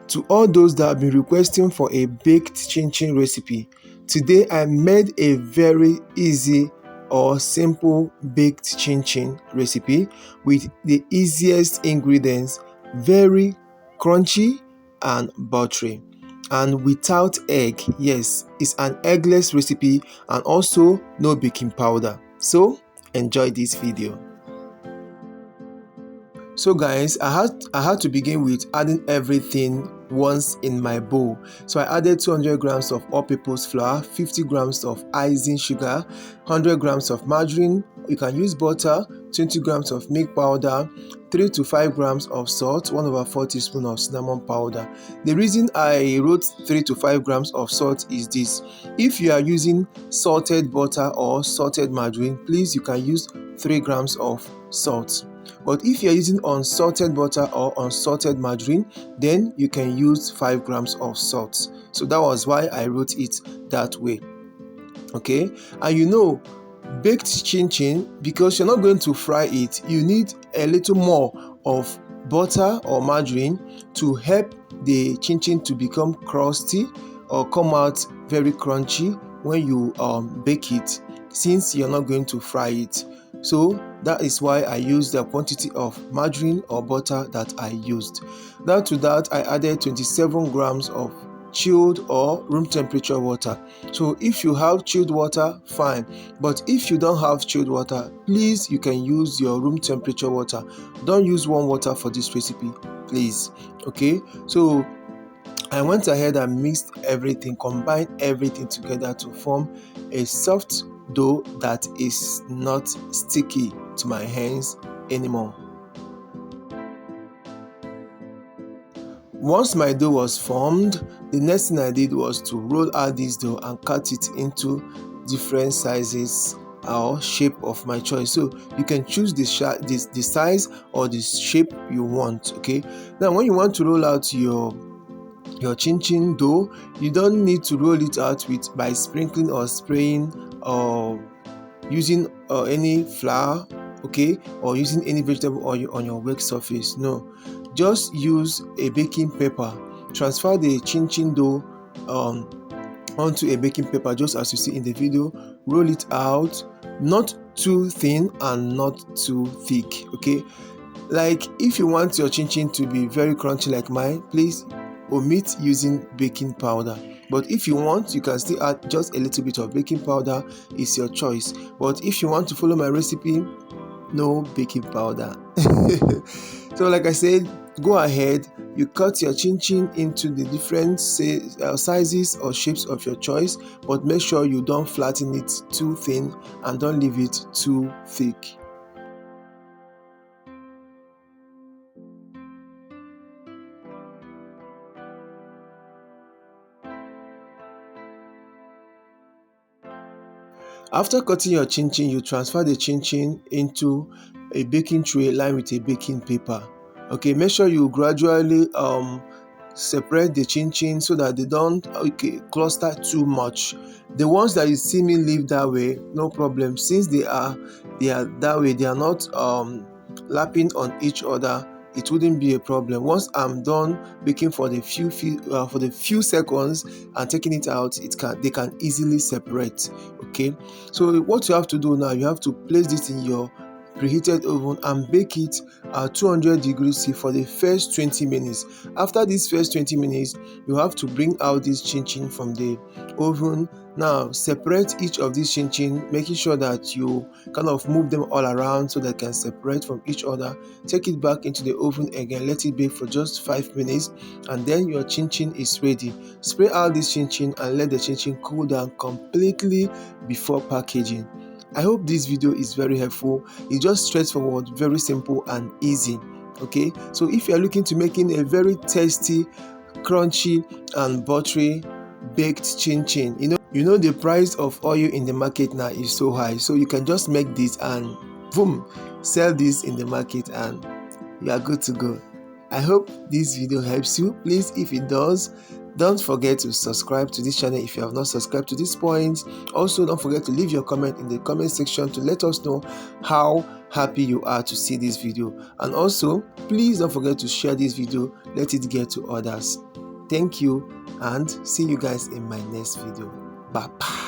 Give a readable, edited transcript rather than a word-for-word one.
To all those that have been requesting for a baked chin chin recipe, today I made a very easy or simple baked chin chin recipe with the easiest ingredients, very crunchy and buttery, and without egg. Yes, it's an eggless recipe and also no baking powder. So enjoy this video. So guys, I had to begin with adding everything once in my bowl. So I added 200 grams of all-purpose flour, 50 grams of icing sugar, 100 grams of margarine. You can use butter, 20 grams of milk powder, 3 to 5 grams of salt, 1/4 teaspoon of cinnamon powder. The reason I wrote 3 to 5 grams of salt is this: if you are using salted butter or salted margarine, please you can use 3 grams of salt. But if you're using unsalted butter or unsalted margarine, then you can use 5 grams of salt. So that was why I wrote it that way. Okay, and baked chin chin, because you're not going to fry it, you need a little more of butter or margarine to help the chin chin to become crusty or come out very crunchy when you bake it, since you're not going to fry it. So that is why I used the quantity of margarine or butter that I used. Now to that I added 27 grams of chilled or room temperature water. So if you have chilled water, fine, but if you don't have chilled water, please you can use your room temperature water. Don't use warm water for this recipe, please. Okay, so I went ahead and mixed everything, combined everything together to form a soft dough that is not sticky to my hands anymore. Once my dough was formed, the next thing I did was to roll out this dough and cut it into different sizes or shape of my choice. So you can choose the size or the shape you want. Okay, now when you want to roll out your chin chin dough, you don't need to roll it out by sprinkling or spraying or using any flour, okay, or using any vegetable oil on your work surface. No, just use a baking paper, transfer the chin chin dough onto a baking paper just as you see in the video. Roll it out, not too thin and not too thick. Okay, like if you want your chin chin to be very crunchy like mine, please omit using baking powder. But if you want, you can still add just a little bit of baking powder. It's your choice. But if you want to follow my recipe, no baking powder. So like I said, go ahead, you cut your chin chin into the different sizes or shapes of your choice, but make sure you don't flatten it too thin and don't leave it too thick. After cutting your chin chin, you transfer the chin chin into a baking tray lined with a baking paper. Okay, make sure you gradually separate the chin chin so that they don't cluster too much. The ones that you see me leave that way, no problem, since they are that way, they are not lapping on each other. It wouldn't be a problem. Once I'm done baking for the few seconds and taking it out, they can easily separate. Okay, so what you have to do now, you have to place this in your preheated oven and bake it at 200 degrees C for the first 20 minutes. After this first 20 minutes, you have to bring out this chin chin from the oven. Now separate each of these chin chin, making sure that you kind of move them all around so they can separate from each other. Take it back into the oven again, let it bake for just 5 minutes, and then your chin chin is ready. Spray out this chin chin and let the chin chin cool down completely before packaging. I hope this video is very helpful. It's just straightforward, very simple and easy. Okay, so if you're looking to making a very tasty, crunchy and buttery baked chin chin, you know the price of oil in the market now is so high, so you can just make this and boom, sell this in the market and you are good to go. I hope this video helps you. Please, if it does, Don't forget to subscribe to this channel if you have not subscribed to this point. Also, don't forget to leave your comment in the comment section to let us know how happy you are to see this video. And also, please don't forget to share this video, let it get to others. Thank you, and see you guys in my next video. Bye bye.